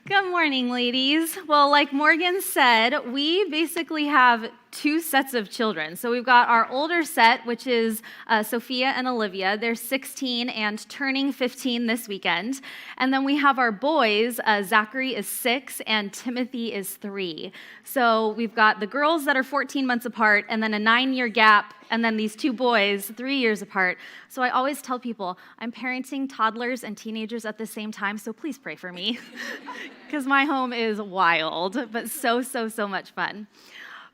Good morning, ladies. Well, like Morgan said, we basically have two sets of children. So we've got our older set, which is Sophia and Olivia. They're 16 and turning 15 this weekend. And then we have our boys. Zachary is 6 and Timothy is 3. So we've got the girls that are 14 months apart and then a 9-year gap, and then these two boys 3 years apart. So I always tell people, I'm parenting toddlers and teenagers at the same time, so please pray for me. Because my home is wild, but so much fun.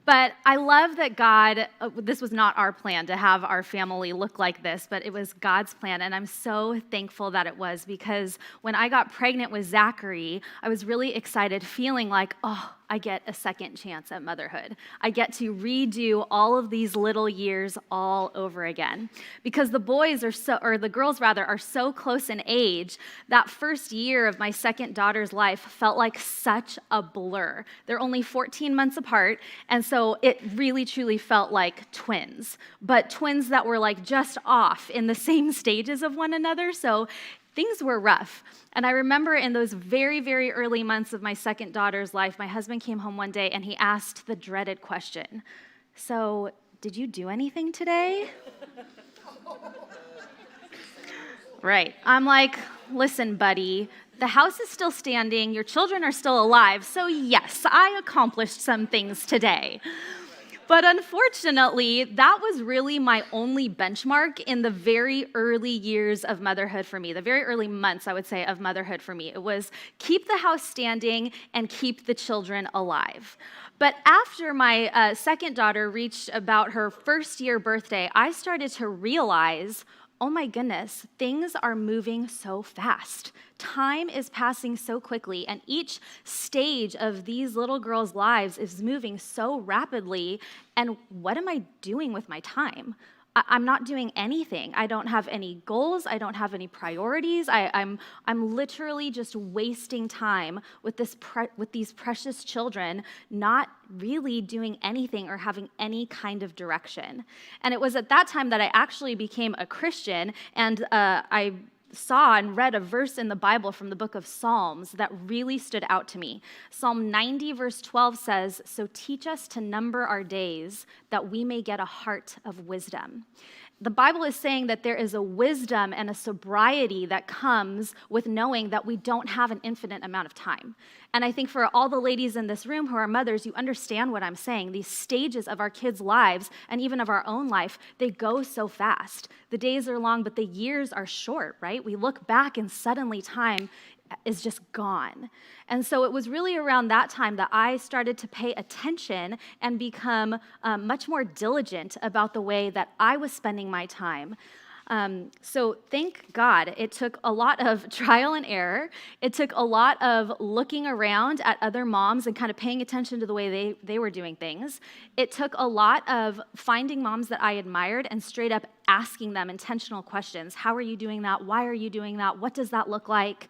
But I love that God, this was not our plan to have our family look like this, but it was God's plan, and I'm so thankful that it was, because when I got pregnant with Zachary, I was really excited, feeling like, I get a second chance at motherhood. I get to redo all of these little years all over again. Because the girls are so close in age, that first year of my second daughter's life felt like such a blur. They're only 14 months apart, and so it really truly felt like twins, but twins that were like just off in the same stages of one another. So things were rough. And I remember in those very, very early months of my second daughter's life, my husband came home one day and he asked the dreaded question, "So, did you do anything today?" Right. I'm like, "Listen, buddy, the house is still standing, your children are still alive, so yes, I accomplished some things today." But unfortunately, that was really my only benchmark in the very early years of motherhood for me, the very early months, I would say, of motherhood for me. It was keep the house standing and keep the children alive. But after my second daughter reached about her first year birthday, I started to realize, oh my goodness, things are moving so fast. Time is passing so quickly, and each stage of these little girls' lives is moving so rapidly, and what am I doing with my time? I'm not doing anything. I don't have any goals. I don't have any priorities. I'm literally just wasting time with these precious children, not really doing anything or having any kind of direction. And it was at that time that I actually became a Christian, and I saw and read a verse in the Bible from the book of Psalms that really stood out to me. Psalm 90 verse 12 says, "So teach us to number our days that we may get a heart of wisdom." The Bible is saying that there is a wisdom and a sobriety that comes with knowing that we don't have an infinite amount of time. And I think for all the ladies in this room who are mothers, you understand what I'm saying. These stages of our kids' lives and even of our own life, they go so fast. The days are long, but the years are short, right? We look back and suddenly time is just gone. And so it was really around that time that I started to pay attention and become much more diligent about the way that I was spending my time. So thank God, it took a lot of trial and error. It took a lot of looking around at other moms and kind of paying attention to the way they were doing things. It took a lot of finding moms that I admired and straight up asking them intentional questions. How are you doing that? Why are you doing that? What does that look like?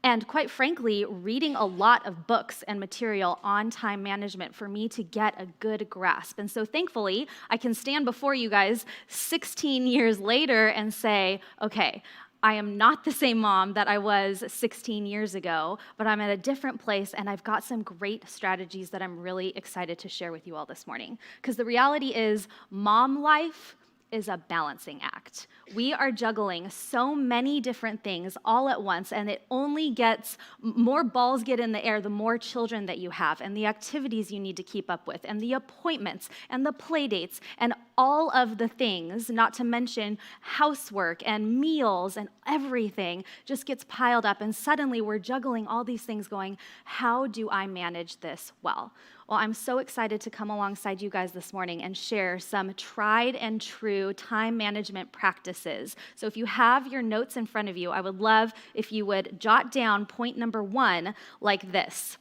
And quite frankly, reading a lot of books and material on time management for me to get a good grasp. And so thankfully, I can stand before you guys 16 years later and say, okay, I am not the same mom that I was 16 years ago, but I'm at a different place, and I've got some great strategies that I'm really excited to share with you all this morning. Because the reality is, mom life is a balancing act. We are juggling so many different things all at once, and it only gets, more balls get in the air the more children that you have, and the activities you need to keep up with, and the appointments, and the play dates, and all of the things, not to mention housework and meals and everything just gets piled up, and suddenly we're juggling all these things going, how do I manage this well? Well, I'm so excited to come alongside you guys this morning and share some tried and true time management practices. So if you have your notes in front of you, I would love if you would jot down point number 1 like this.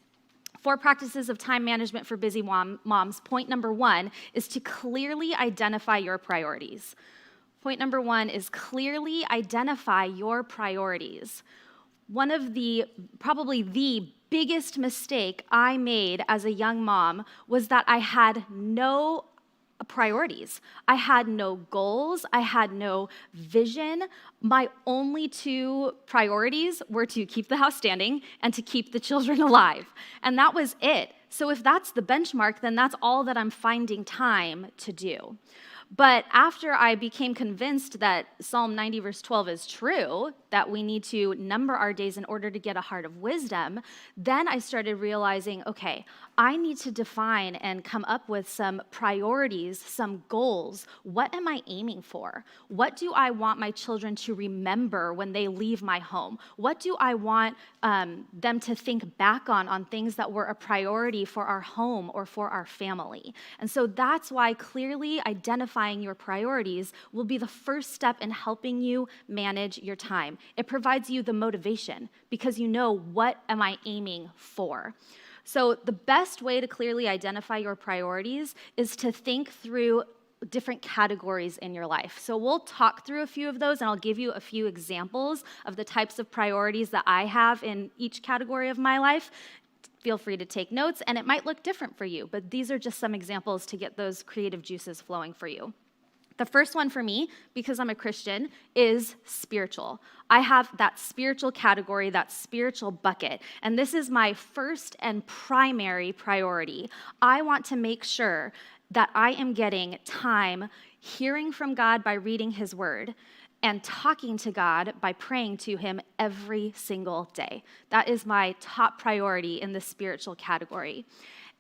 4 practices of time management for busy moms. Point number 1 is to clearly identify your priorities. Point number 1 is clearly identify your priorities. One of probably the biggest mistake I made as a young mom was that I had no priorities. I had no goals. I had no vision. My only two priorities were to keep the house standing and to keep the children alive. And that was it. So if that's the benchmark, then that's all that I'm finding time to do. But after I became convinced that Psalm 90 verse 12 is true, that we need to number our days in order to get a heart of wisdom, then I started realizing, okay, I need to define and come up with some priorities, some goals. What am I aiming for? What do I want my children to remember when they leave my home? What do I want them to think back on things that were a priority for our home or for our family? And so that's why clearly identifying your priorities will be the first step in helping you manage your time. It provides you the motivation because you know, what am I aiming for? So the best way to clearly identify your priorities is to think through different categories in your life. So we'll talk through a few of those, and I'll give you a few examples of the types of priorities that I have in each category of my life. Feel free to take notes, and it might look different for you, but these are just some examples to get those creative juices flowing for you. The first one for me, because I'm a Christian, is spiritual. I have that spiritual category, that spiritual bucket, and this is my first and primary priority. I want to make sure that I am getting time hearing from God by reading His Word and talking to God by praying to Him every single day. That is my top priority in the spiritual category.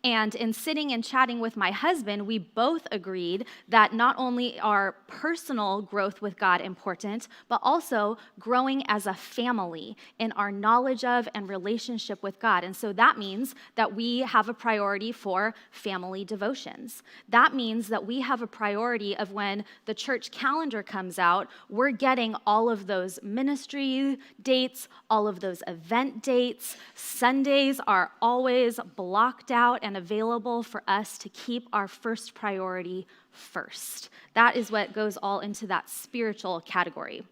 And in sitting and chatting with my husband, we both agreed that not only are personal growth with God important, but also growing as a family in our knowledge of and relationship with God. And so that means that we have a priority for family devotions. That means that we have a priority of when the church calendar comes out, we're getting all of those ministry dates, all of those event dates. Sundays are always blocked out and available for us to keep our first priority first. That is what goes all into that spiritual category.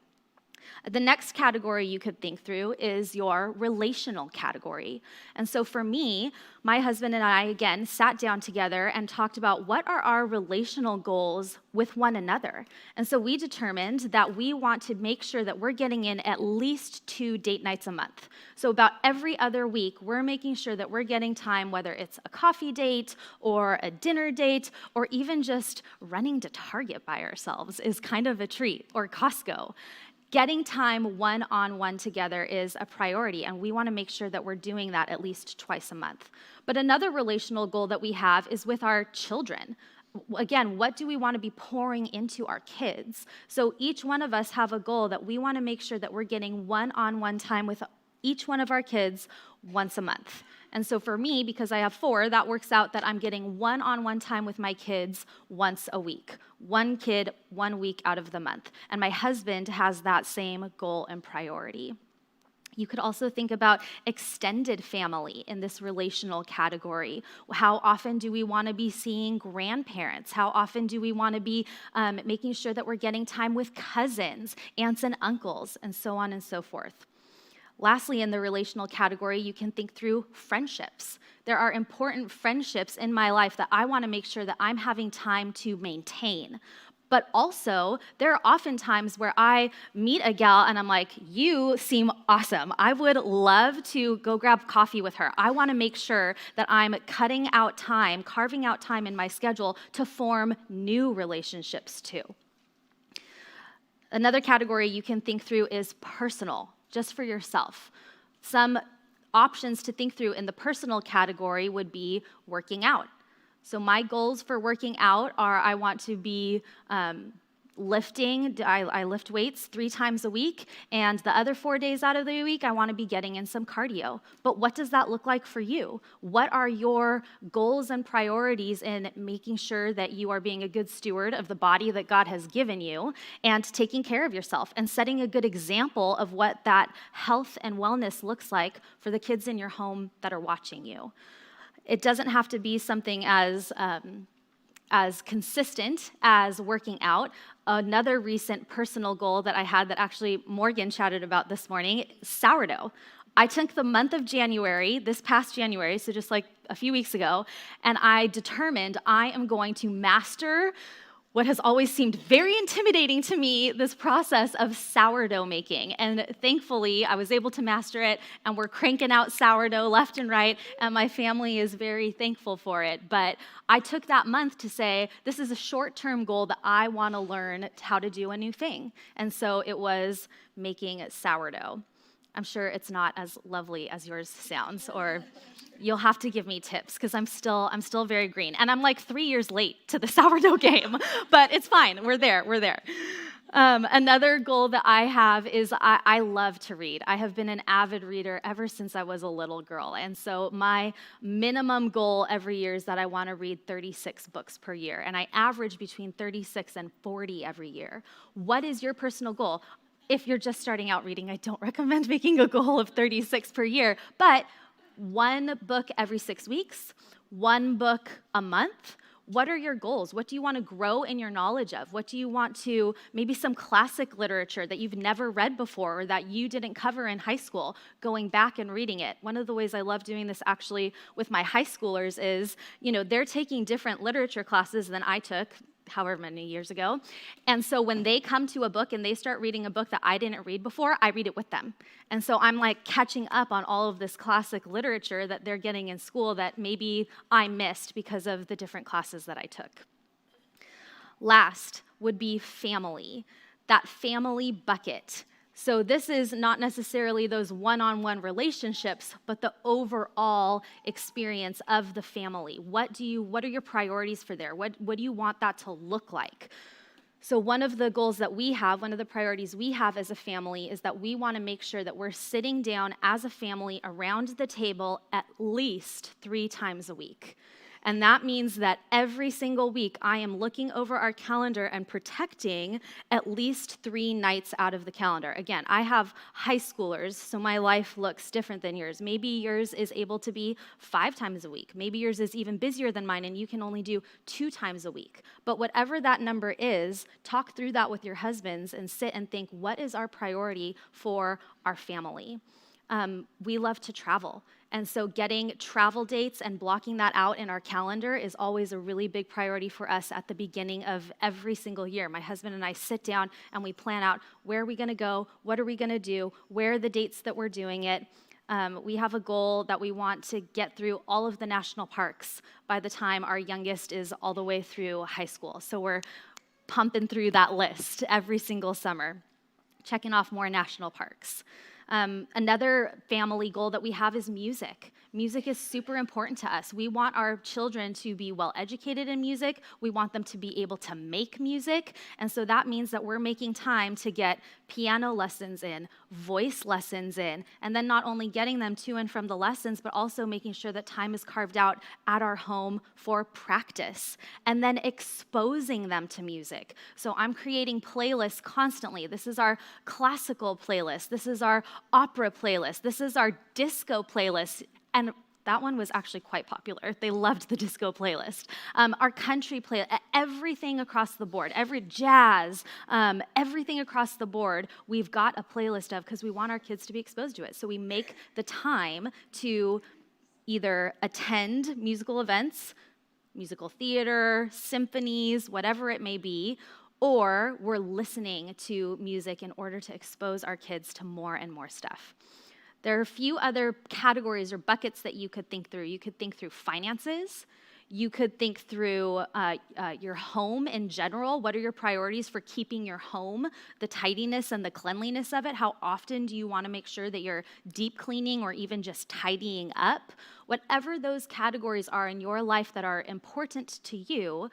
The next category you could think through is your relational category. And so for me, my husband and I, again, sat down together and talked about what are our relational goals with one another. And so we determined that we want to make sure that we're getting in at least 2 date nights a month. So about every other week, we're making sure that we're getting time, whether it's a coffee date or a dinner date, or even just running to Target by ourselves is kind of a treat, or Costco. Getting time one-on-one together is a priority, and we want to make sure that we're doing that at least twice a month. But another relational goal that we have is with our children. Again, what do we want to be pouring into our kids? So each one of us have a goal that we want to make sure that we're getting one-on-one time with each one of our kids once a month. And so for me, because I have 4, that works out that I'm getting one-on-one time with my kids once a week. 1 kid, 1 week out of the month. And my husband has that same goal and priority. You could also think about extended family in this relational category. How often do we want to be seeing grandparents? How often do we want to be making sure that we're getting time with cousins, aunts and uncles, and so on and so forth? Lastly, in the relational category, you can think through friendships. There are important friendships in my life that I want to make sure that I'm having time to maintain. But also, there are often times where I meet a gal and I'm like, you seem awesome. I would love to go grab coffee with her. I want to make sure that I'm carving out time in my schedule to form new relationships too. Another category you can think through is personal, just for yourself. Some options to think through in the personal category would be working out. So my goals for working out are I want to be lifting. I lift weights 3 times a week, and the other 4 days out of the week, I want to be getting in some cardio. But what does that look like for you? What are your goals and priorities in making sure that you are being a good steward of the body that God has given you and taking care of yourself and setting a good example of what that health and wellness looks like for the kids in your home that are watching you? It doesn't have to be something as consistent as working out. Another recent personal goal that I had that actually Morgan chatted about this morning, sourdough. I took the month of January, this past January, so just like a few weeks ago, and I determined I am going to master what has always seemed very intimidating to me, this process of sourdough making. And thankfully, I was able to master it, and we're cranking out sourdough left and right, and my family is very thankful for it. But I took that month to say, this is a short-term goal that I want to learn how to do a new thing. And so it was making sourdough. I'm sure it's not as lovely as yours sounds, or you'll have to give me tips because I'm still very green. And I'm like 3 years late to the sourdough game, but it's fine. We're there. Another goal that I have is I love to read. I have been an avid reader ever since I was a little girl. And so my minimum goal every year is that I want to read 36 books per year. And I average between 36 and 40 every year. What is your personal goal? If you're just starting out reading, I don't recommend making a goal of 36 per year, but one book every 6 weeks, one book a month. What are your goals? What do you want to grow in your knowledge of? What do you want to, maybe some classic literature that you've never read before or that you didn't cover in high school, going back and reading it. One of the ways I love doing this actually with my high schoolers is, they're taking different literature classes than I took however many years ago. And so when they come to a book and they start reading a book that I didn't read before, I read it with them. And so I'm like catching up on all of this classic literature that they're getting in school that maybe I missed because of the different classes that I took. Last would be family, that family bucket. So this is not necessarily those one-on-one relationships, but the overall experience of the family. What are your priorities for there? What do you want that to look like? So one of the goals that we have, one of the priorities we have as a family is that we want to make sure that we're sitting down as a family around the table at least 3 times a week. And that means that every single week I am looking over our calendar and protecting at least 3 nights out of the calendar. Again, I have high schoolers, so my life looks different than yours. Maybe yours is able to be 5 times a week. Maybe yours is even busier than mine and you can only do 2 times a week. But whatever that number is, talk through that with your husbands and sit and think, what is our priority for our family? We love to travel. And so getting travel dates and blocking that out in our calendar is always a really big priority for us at the beginning of every single year. My husband and I sit down and we plan out where are we going to go, what are we going to do, where are the dates that we're doing it. We have a goal that we want to get through all of the national parks by the time our youngest is all the way through high school. So we're pumping through that list every single summer, checking off more national parks. Another family goal that we have is music. Music is super important to us. We want our children to be well educated in music. We want them to be able to make music. And so that means that we're making time to get piano lessons in, voice lessons in, and then not only getting them to and from the lessons, but also making sure that time is carved out at our home for practice, and then exposing them to music. So I'm creating playlists constantly. This is our classical playlist. This is our opera playlist. This is our disco playlist. And that one was actually quite popular. They loved the disco playlist. Our country playlist, everything across the board, every jazz, everything across the board, we've got a playlist of because we want our kids to be exposed to it. So we make the time to either attend musical events, musical theater, symphonies, whatever it may be, or we're listening to music in order to expose our kids to more and more stuff. There are a few other categories or buckets that you could think through. You could think through finances. You could think through your home in general. What are your priorities for keeping your home, the tidiness and the cleanliness of it? How often do you want to make sure that you're deep cleaning or even just tidying up? Whatever those categories are in your life that are important to you,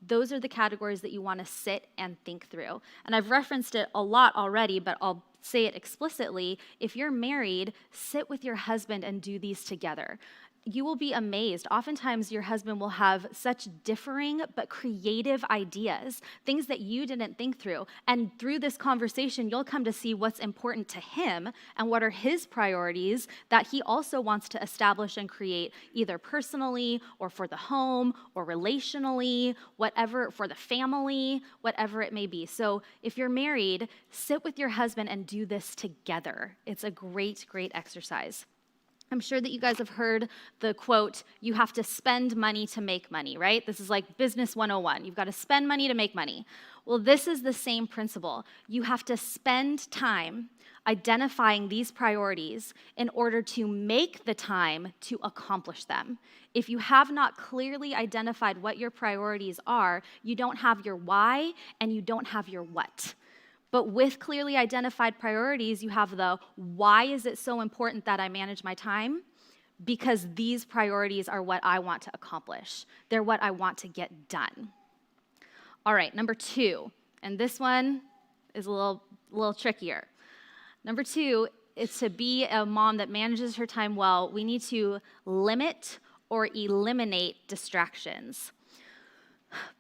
those are the categories that you want to sit and think through. And I've referenced it a lot already, but I'll say it explicitly. If you're married, sit with your husband and do these together. you will be amazed. Oftentimes, your husband will have such differing but creative ideas, things that you didn't think through. And through this conversation, you'll come to see what's important to him and what are his priorities that he also wants to establish and create, either personally or for the home or relationally, whatever, for the family, whatever it may be. So if you're married, sit with your husband and do this together. It's a great, great exercise. I'm sure that you guys have heard the quote, you have to spend money to make money, right? This is like business 101. You've got to spend money to make money. Well, this is the same principle. You have to spend time identifying these priorities in order to make the time to accomplish them. If you have not clearly identified what your priorities are, you don't have your why and you don't have your what. But with clearly identified priorities, you have the why is it so important that I manage my time? Because these priorities are what I want to accomplish. They're what I want to get done. All right, number 2, and this one is a little trickier. Number 2 is to be a mom that manages her time well, we need to limit or eliminate distractions.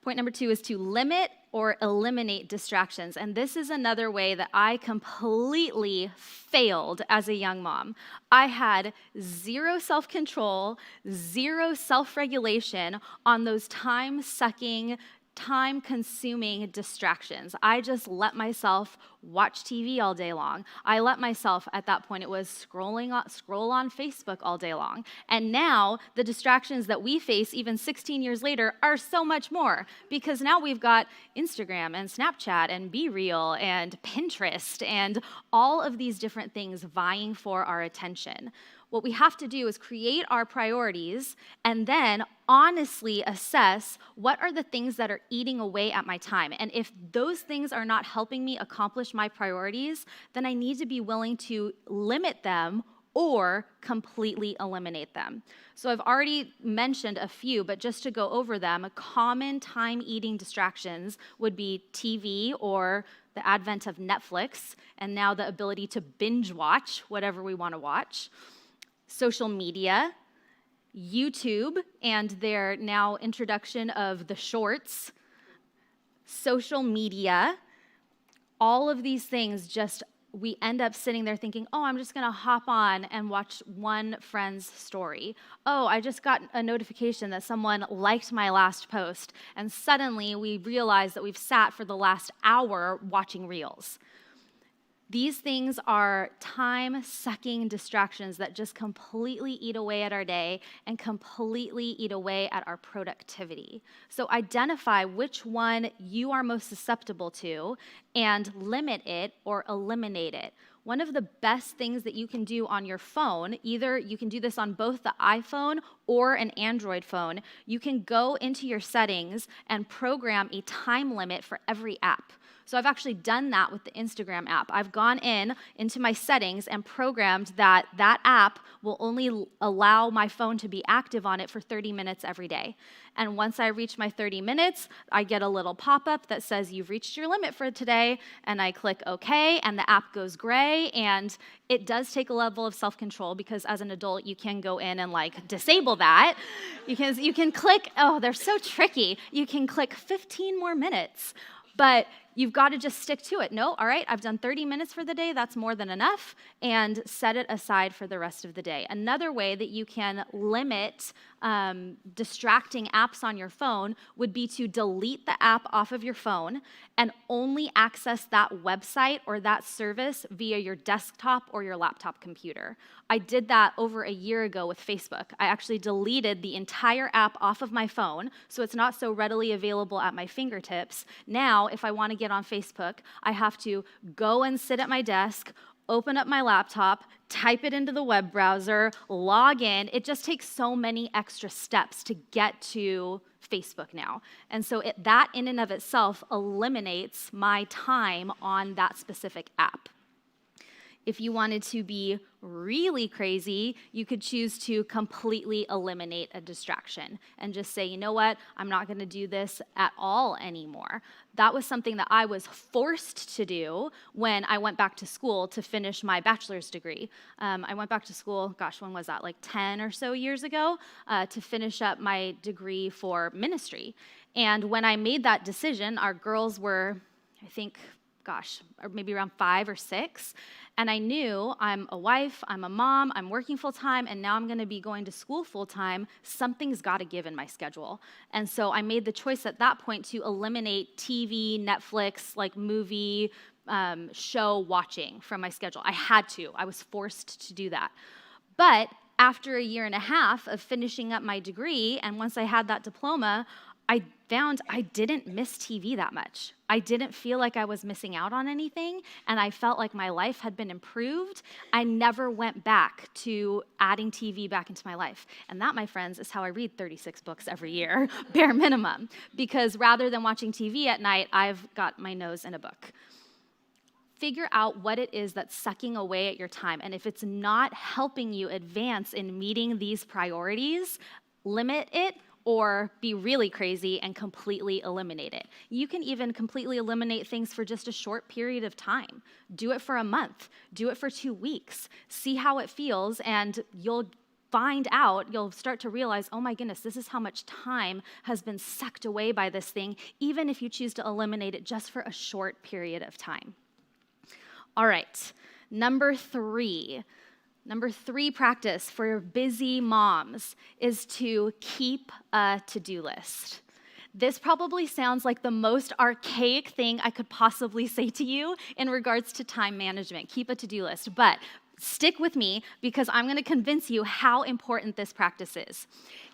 Point number 2 is to limit or eliminate distractions. And this is another way that I completely failed as a young mom. I had zero self-control, zero self-regulation on those time-sucking, time-consuming distractions. I just let myself watch TV all day long. I let myself, at that point, it was scroll on Facebook all day long. And now, the distractions that we face, even 16 years later, are so much more. Because now we've got Instagram and Snapchat and Be Real and Pinterest and all of these different things vying for our attention. What we have to do is create our priorities and then honestly assess what are the things that are eating away at my time. And if those things are not helping me accomplish my priorities, then I need to be willing to limit them or completely eliminate them. So I've already mentioned a few, but just to go over them, common time-eating distractions would be TV or the advent of Netflix, and now the ability to binge watch whatever we want to watch. Social media, YouTube, and their now introduction of the shorts, social media, all of these things just, we end up sitting there thinking, oh, I'm just going to hop on and watch one friend's story. Oh, I just got a notification that someone liked my last post, and suddenly we realize that we've sat for the last hour watching reels. These things are time-sucking distractions that just completely eat away at our day and completely eat away at our productivity. So identify which one you are most susceptible to and limit it or eliminate it. One of the best things that you can do on your phone, either you can do this on both the iPhone or an Android phone, you can go into your settings and program a time limit for every app. So I've actually done that with the Instagram app. I've gone into my settings and programmed that app will only allow my phone to be active on it for 30 minutes every day. And once I reach my 30 minutes, I get a little pop-up that says, you've reached your limit for today, and I click OK, and the app goes gray, and it does take a level of self-control because as an adult, you can go in and disable that. You can click, oh, they're so tricky. You can click 15 more minutes, but you've got to just stick to it. No, all right, I've done 30 minutes for the day, that's more than enough, and set it aside for the rest of the day. Another way that you can limit distracting apps on your phone would be to delete the app off of your phone and only access that website or that service via your desktop or your laptop computer. I did that over a year ago with Facebook. I actually deleted the entire app off of my phone, so it's not so readily available at my fingertips. Now, if I want to get on Facebook, I have to go and sit at my desk, open up my laptop, type it into the web browser, log in. It just takes so many extra steps to get to Facebook now. And so that in and of itself eliminates my time on that specific app. If you wanted to be really crazy, you could choose to completely eliminate a distraction and just say, you know what, I'm not going to do this at all anymore. That was something that I was forced to do when I went back to school to finish my bachelor's degree. I went back to school, gosh, when was that, like 10 or so years ago, to finish up my degree for ministry. And when I made that decision, our girls were, I think, or maybe around 5 or 6. And I knew I'm a wife, I'm a mom, I'm working full time, and now I'm going to be going to school full time. Something's got to give in my schedule. And so I made the choice at that point to eliminate TV, Netflix, like movie, show watching from my schedule. I had to. I was forced to do that. But after a year and a half of finishing up my degree, and once I had that diploma, I found I didn't miss TV that much. I didn't feel like I was missing out on anything, and I felt like my life had been improved. I never went back to adding TV back into my life. And that, my friends, is how I read 36 books every year, bare minimum, because rather than watching TV at night, I've got my nose in a book. Figure out what it is that's sucking away at your time, and if it's not helping you advance in meeting these priorities, limit it or be really crazy and completely eliminate it. You can even completely eliminate things for just a short period of time. Do it for a month. Do it for 2 weeks. See how it feels, and you'll start to realize, oh my goodness, this is how much time has been sucked away by this thing, even if you choose to eliminate it just for a short period of time. All right, number three practice for busy moms is to keep a to-do list. This probably sounds like the most archaic thing I could possibly say to you in regards to time management. Keep a to-do list, but stick with me because I'm going to convince you how important this practice is.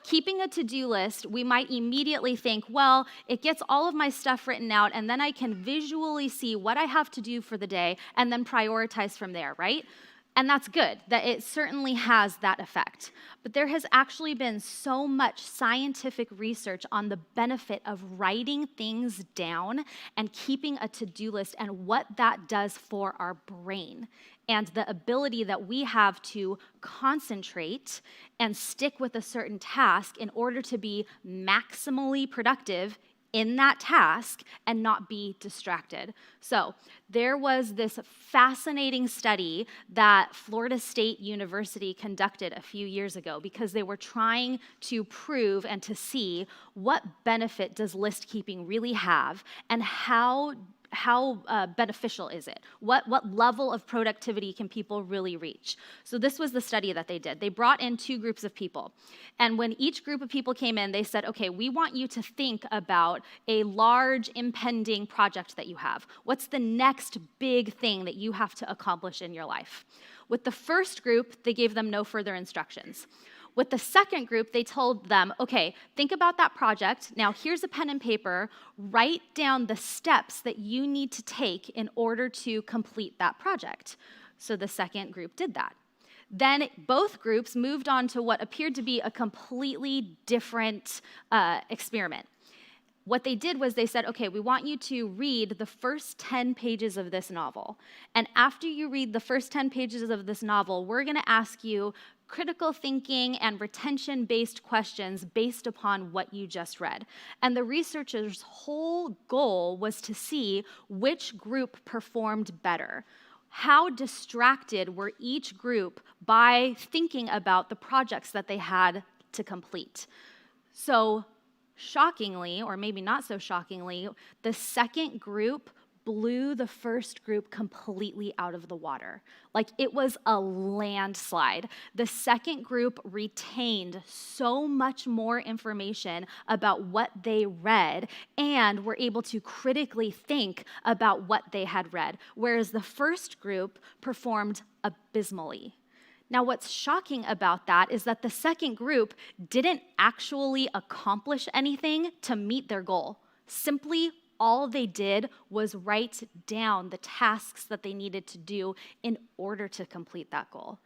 Keeping a to-do list, we might immediately think, well, it gets all of my stuff written out, and then I can visually see what I have to do for the day and then prioritize from there, right? And that's good, that it certainly has that effect. But there has actually been so much scientific research on the benefit of writing things down and keeping a to-do list and what that does for our brain and the ability that we have to concentrate and stick with a certain task in order to be maximally productive in that task and not be distracted. So there was this fascinating study that Florida State University conducted a few years ago because they were trying to prove and to see what benefit does list keeping really have and how beneficial is it? What level of productivity can people really reach? So this was the study that they did. They brought in 2 groups of people. And when each group of people came in, they said, okay, we want you to think about a large impending project that you have. What's the next big thing that you have to accomplish in your life? With the first group, they gave them no further instructions. With the second group, they told them, okay, think about that project. Now, here's a pen and paper. Write down the steps that you need to take in order to complete that project. So the second group did that. Then both groups moved on to what appeared to be a completely different experiment. What they did was they said, okay, we want you to read the first 10 pages of this novel. And after you read the first 10 pages of this novel, we're going to ask you critical thinking and retention-based questions based upon what you just read. And the researchers' whole goal was to see which group performed better. How distracted were each group by thinking about the projects that they had to complete? So shockingly, or maybe not so shockingly, the second group blew the first group completely out of the water. Like it was a landslide. The second group retained so much more information about what they read and were able to critically think about what they had read, whereas the first group performed abysmally. Now, what's shocking about that is that the second group didn't actually accomplish anything to meet their goal. Simply, all they did was write down the tasks that they needed to do in order to complete that goal.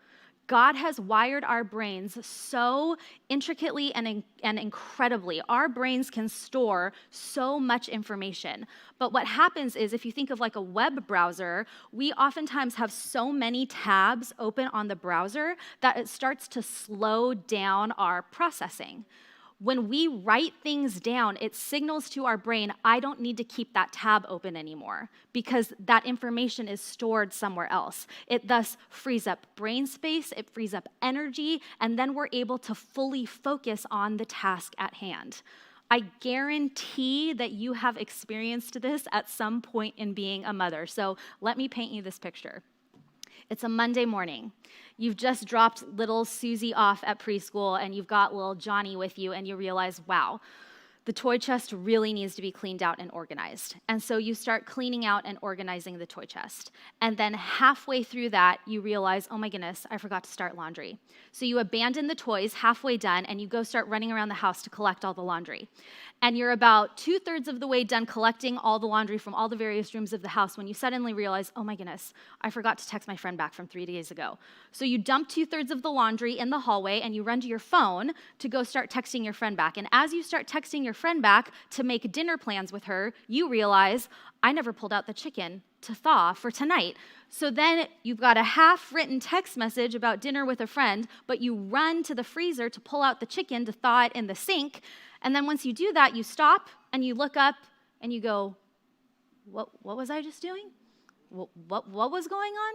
God has wired our brains so intricately and incredibly. Our brains can store so much information. But what happens is, if you think of like a web browser, we oftentimes have so many tabs open on the browser that it starts to slow down our processing. When we write things down, it signals to our brain, I don't need to keep that tab open anymore because that information is stored somewhere else. It thus frees up brain space, it frees up energy, and then we're able to fully focus on the task at hand. I guarantee that you have experienced this at some point in being a mother. So let me paint you this picture. It's a Monday morning. You've just dropped little Susie off at preschool, and you've got little Johnny with you, and you realize, wow, the toy chest really needs to be cleaned out and organized. And so you start cleaning out and organizing the toy chest. And then halfway through that, you realize, oh my goodness, I forgot to start laundry. So you abandon the toys halfway done, and you go start running around the house to collect all the laundry. And you're about 2/3 of the way done collecting all the laundry from all the various rooms of the house when you suddenly realize, oh my goodness, I forgot to text my friend back from 3 days ago. So you dump 2/3 of the laundry in the hallway and you run to your phone to go start texting your friend back. And as you start texting your friend back to make dinner plans with her, you realize, I never pulled out the chicken to thaw for tonight. So then you've got a half-written text message about dinner with a friend, but you run to the freezer to pull out the chicken to thaw it in the sink. And then once you do that, you stop and you look up and you go, what was I just doing? What was going on?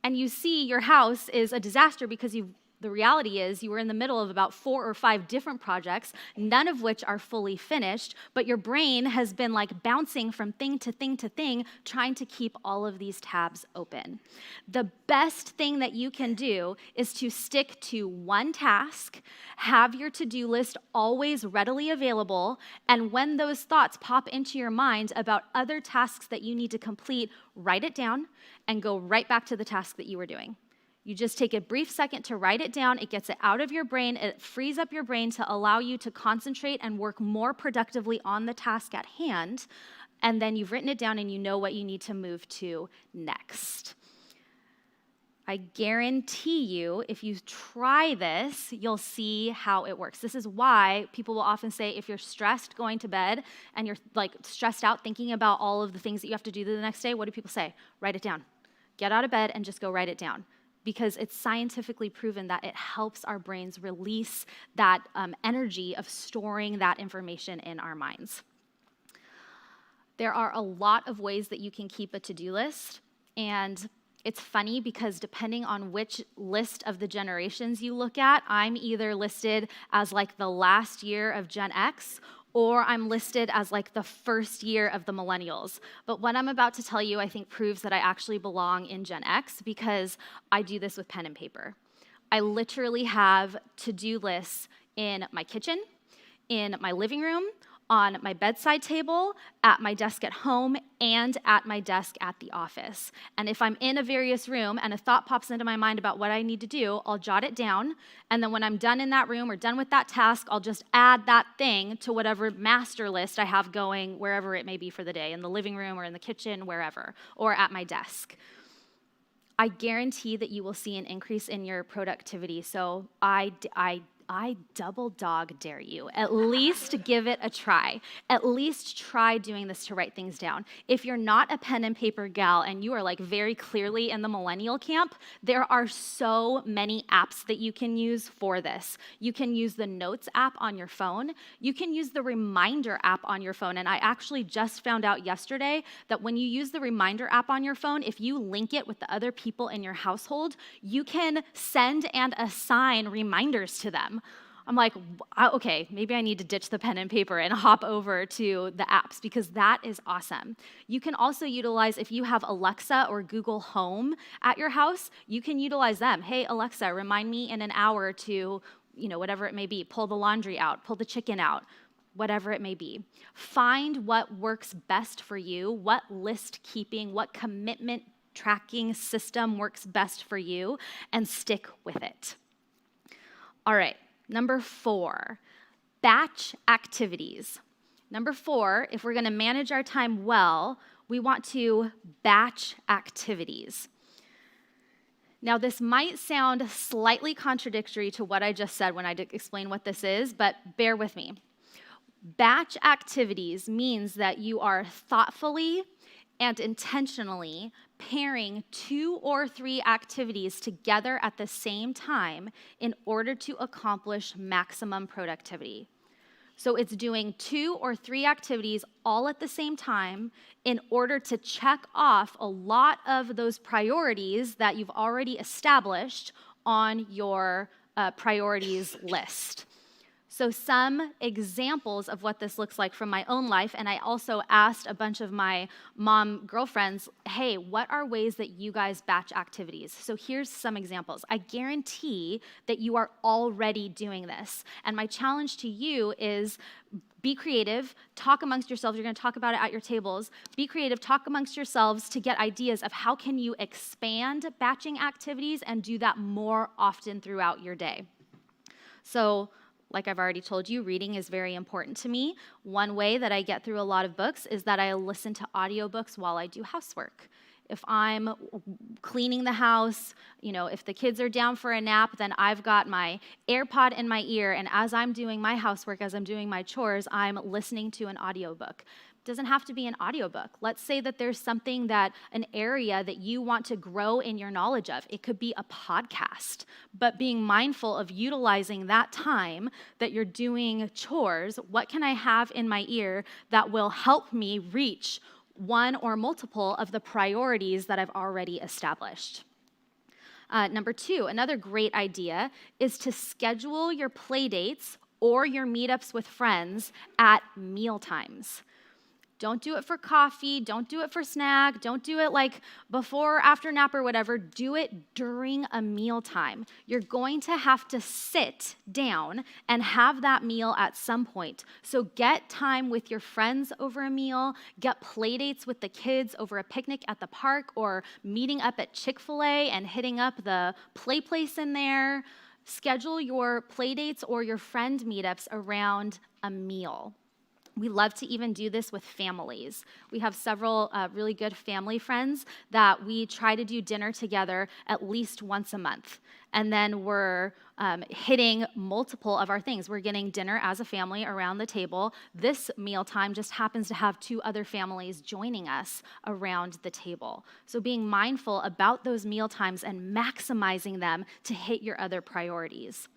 And you see your house is a disaster because the reality is you were in the middle of about 4 or 5 different projects, none of which are fully finished, but your brain has been like bouncing from thing to thing to thing, trying to keep all of these tabs open. The best thing that you can do is to stick to one task, have your to-do list always readily available, and when those thoughts pop into your mind about other tasks that you need to complete, write it down and go right back to the task that you were doing. You just take a brief second to write it down. It gets it out of your brain. It frees up your brain to allow you to concentrate and work more productively on the task at hand. And then you've written it down and you know what you need to move to next. I guarantee you, if you try this, you'll see how it works. This is why people will often say, if you're stressed going to bed and you're like stressed out thinking about all of the things that you have to do the next day, what do people say? Write it down. Get out of bed and just go write it down. Because it's scientifically proven that it helps our brains release that energy of storing that information in our minds. There are a lot of ways that you can keep a to-do list, and it's funny because depending on which list of the generations you look at, I'm either listed as like the last year of Gen X, or I'm listed as like the first year of the millennials. But what I'm about to tell you, I think, proves that I actually belong in Gen X because I do this with pen and paper. I literally have to-do lists in my kitchen, in my living room, on my bedside table, at my desk at home, and at my desk at the office. And if I'm in a various room and a thought pops into my mind about what I need to do, I'll jot it down, and then when I'm done in that room or done with that task, I'll just add that thing to whatever master list I have going wherever it may be for the day, in the living room or in the kitchen, wherever, or at my desk. I guarantee that you will see an increase in your productivity, so I double dog dare you. At least give it a try. At least try doing this to write things down. If you're not a pen and paper gal and you are like very clearly in the millennial camp, there are so many apps that you can use for this. You can use the Notes app on your phone. You can use the Reminder app on your phone. And I actually just found out yesterday that when you use the Reminder app on your phone, if you link it with the other people in your household, you can send and assign reminders to them. I'm like, okay, maybe I need to ditch the pen and paper and hop over to the apps because that is awesome. You can also utilize, if you have Alexa or Google Home at your house, you can utilize them. Hey, Alexa, remind me in an hour to, whatever it may be, pull the laundry out, pull the chicken out, whatever it may be. Find what works best for you, what list keeping, what commitment tracking system works best for you, and stick with it. All right. Number 4, batch activities. Number 4, if we're going to manage our time well, we want to batch activities. Now, this might sound slightly contradictory to what I just said when I explain what this is, but bear with me. Batch activities means that you are thoughtfully and intentionally pairing 2 or 3 activities together at the same time in order to accomplish maximum productivity. So it's doing 2 or 3 activities all at the same time in order to check off a lot of those priorities that you've already established on your priorities list. So some examples of what this looks like from my own life, and I also asked a bunch of my mom girlfriends, hey, what are ways that you guys batch activities? So here's some examples. I guarantee that you are already doing this. And my challenge to you is be creative, talk amongst yourselves. You're going to talk about it at your tables. Be creative, talk amongst yourselves to get ideas of how can you expand batching activities and do that more often throughout your day. So like I've already told you, reading is very important to me. One way that I get through a lot of books is that I listen to audiobooks while I do housework. If I'm cleaning the house, if the kids are down for a nap, then I've got my AirPod in my ear, and as I'm doing my housework, as I'm doing my chores, I'm listening to an audiobook. Doesn't have to be an audiobook. Let's say that there's something an area that you want to grow in your knowledge of. It could be a podcast, but being mindful of utilizing that time that you're doing chores. What can I have in my ear that will help me reach one or multiple of the priorities that I've already established? Number 2, another great idea is to schedule your play dates or your meetups with friends at meal times. Don't do it for coffee. Don't do it for snack. Don't do it like before or after nap or whatever. Do it during a meal time. You're going to have to sit down and have that meal at some point. So get time with your friends over a meal. Get play dates with the kids over a picnic at the park or meeting up at Chick-fil-A and hitting up the play place in there. Schedule your play dates or your friend meetups around a meal. We love to even do this with families. We have several really good family friends that we try to do dinner together at least once a month. And then we're hitting multiple of our things. We're getting dinner as a family around the table. This mealtime just happens to have 2 other families joining us around the table. So being mindful about those meal times and maximizing them to hit your other priorities.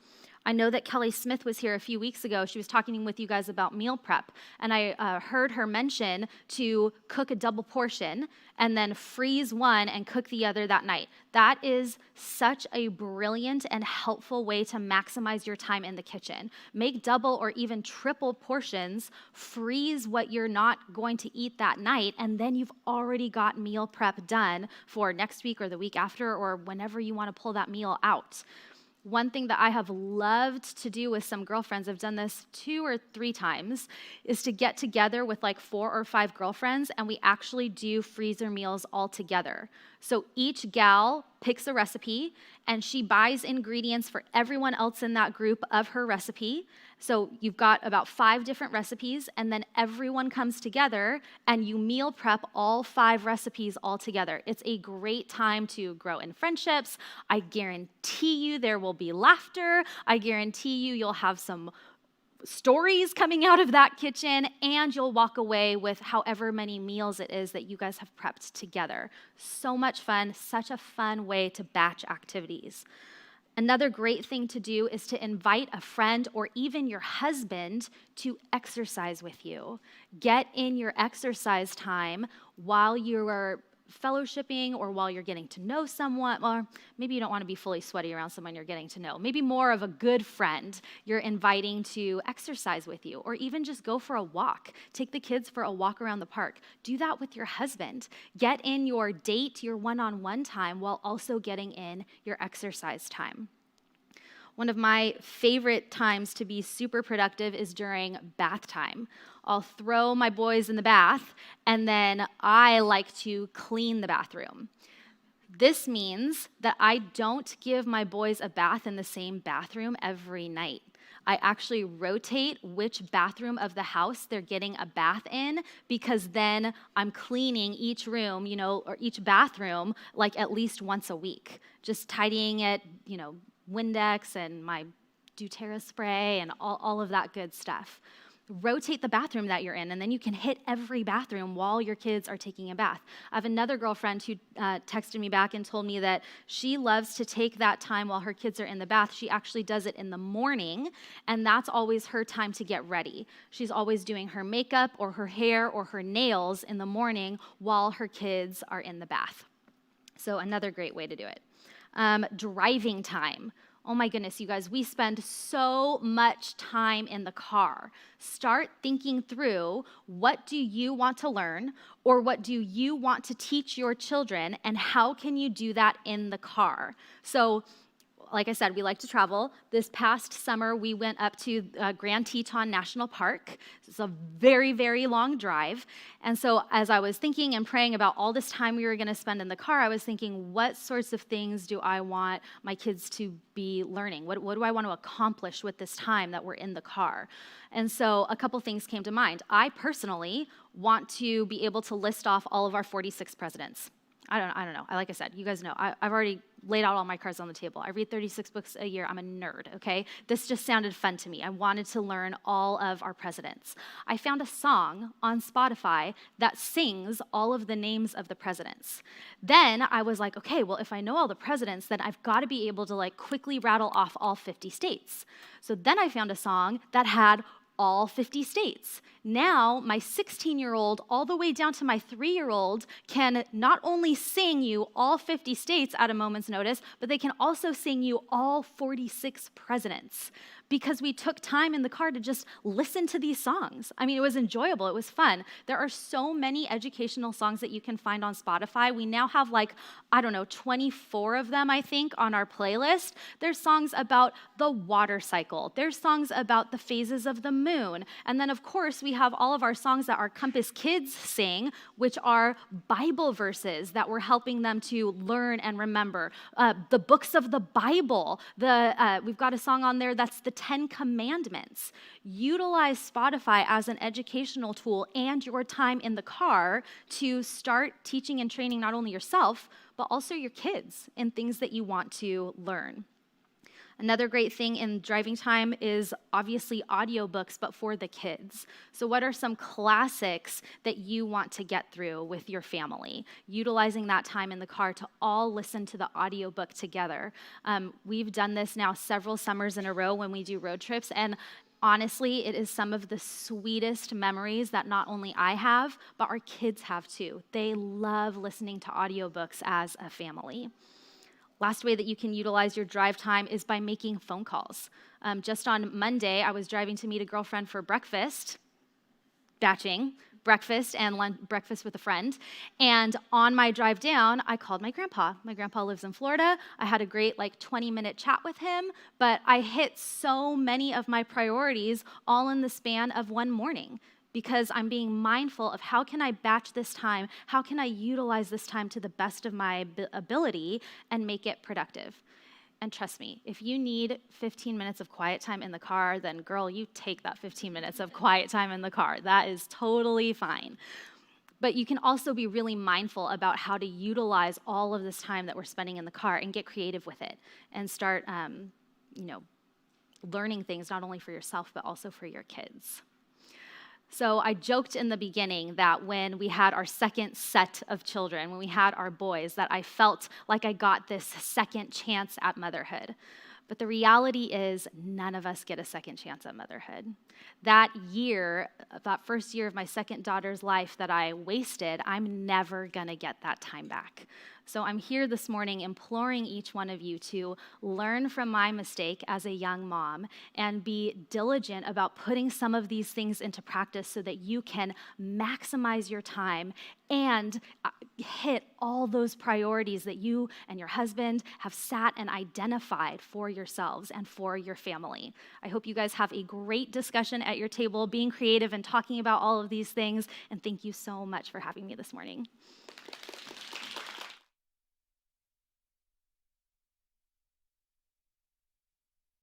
I know that Kelly Smith was here a few weeks ago. She was talking with you guys about meal prep, and I heard her mention to cook a double portion and then freeze one and cook the other that night. That is such a brilliant and helpful way to maximize your time in the kitchen. Make double or even triple portions, freeze what you're not going to eat that night, and then you've already got meal prep done for next week or the week after or whenever you want to pull that meal out. One thing that I have loved to do with some girlfriends, I've done this 2 or 3 times, is to get together with like 4 or 5 girlfriends and we actually do freezer meals all together. So each gal picks a recipe and she buys ingredients for everyone else in that group of her recipe. So you've got about 5 different recipes and then everyone comes together and you meal prep all 5 recipes all together. It's a great time to grow in friendships. I guarantee you there will be laughter. I guarantee you you'll have some stories coming out of that kitchen, and you'll walk away with however many meals it is that you guys have prepped together. So much fun, such a fun way to batch activities. Another great thing to do is to invite a friend or even your husband to exercise with you. Get in your exercise time while you're fellowshipping or while you're getting to know someone, or maybe you don't want to be fully sweaty around someone you're getting to know. Maybe more of a good friend you're inviting to exercise with you, or even just go for a walk. Take the kids for a walk around the park. Do that with your husband. Get in your date, your one-on-one time, while also getting in your exercise time. One of my favorite times to be super productive is during bath time. I'll throw my boys in the bath, and then I like to clean the bathroom. This means that I don't give my boys a bath in the same bathroom every night. I actually rotate which bathroom of the house they're getting a bath in, because then I'm cleaning each room, or each bathroom, like at least once a week. Just tidying it, Windex and my doTERRA spray and all of that good stuff. Rotate the bathroom that you're in, and then you can hit every bathroom while your kids are taking a bath. I have another girlfriend who texted me back and told me that she loves to take that time while her kids are in the bath. She actually does it in the morning, and that's always her time to get ready. She's always doing her makeup or her hair or her nails in the morning while her kids are in the bath. So another great way to do it. Driving time. Oh my goodness, you guys, we spend so much time in the car. Start thinking through, what do you want to learn, or what do you want to teach your children, and how can you do that in the car? So, like I said, we like to travel. This past summer, we went up to Grand Teton National Park. It's a very, very long drive. And so as I was thinking and praying about all this time we were going to spend in the car, I was thinking, what sorts of things do I want my kids to be learning? What do I want to accomplish with this time that we're in the car? And so a couple things came to mind. I personally want to be able to list off all of our 46 presidents. I don't know. Like I said, you guys know, I've already laid out all my cards on the table. I read 36 books a year. I'm a nerd, okay? This just sounded fun to me. I wanted to learn all of our presidents. I found a song on Spotify that sings all of the names of the presidents. Then I was like, okay, well, if I know all the presidents, then I've got to be able to quickly rattle off all 50 states. So then I found a song that had all 50 states. Now, my 16-year-old all the way down to my 3-year-old can not only sing you all 50 states at a moment's notice, but they can also sing you all 46 presidents, because we took time in the car to just listen to these songs. I mean, it was enjoyable. It was fun. There are so many educational songs that you can find on Spotify. We now have 24 of them, I think, on our playlist. There's songs about the water cycle. There's songs about the phases of the moon. And then, of course, we have all of our songs that our Compass kids sing, which are Bible verses that we're helping them to learn and remember. The books of the Bible. We've got a song on there that's the 10 Commandments. Utilize Spotify as an educational tool and your time in the car to start teaching and training not only yourself, but also your kids in things that you want to learn. Another great thing in driving time is obviously audiobooks, but for the kids. So what are some classics that you want to get through with your family? Utilizing that time in the car to all listen to the audiobook together. We've done this now several summers in a row when we do road trips, and honestly, it is some of the sweetest memories that not only I have, but our kids have too. They love listening to audiobooks as a family. Last way that you can utilize your drive time is by making phone calls. Just on Monday, I was driving to meet a girlfriend for breakfast, batching, breakfast and breakfast with a friend. And on my drive down, I called my grandpa. My grandpa lives in Florida. I had a great 20-minute chat with him, but I hit so many of my priorities all in the span of one morning, because I'm being mindful of how can I batch this time, how can I utilize this time to the best of my ability and make it productive. And trust me, if you need 15 minutes of quiet time in the car, then girl, you take that 15 minutes of quiet time in the car. That is totally fine. But you can also be really mindful about how to utilize all of this time that we're spending in the car and get creative with it and start, learning things not only for yourself, but also for your kids. So I joked in the beginning that when we had our second set of children, when we had our boys, that I felt like I got this second chance at motherhood. But the reality is none of us get a second chance at motherhood. That first year of my second daughter's life that I wasted, I'm never going to get that time back. So I'm here this morning imploring each one of you to learn from my mistake as a young mom and be diligent about putting some of these things into practice so that you can maximize your time and hit all those priorities that you and your husband have sat and identified for yourselves and for your family. I hope you guys have a great discussion at your table, being creative and talking about all of these things, and thank you so much for having me this morning.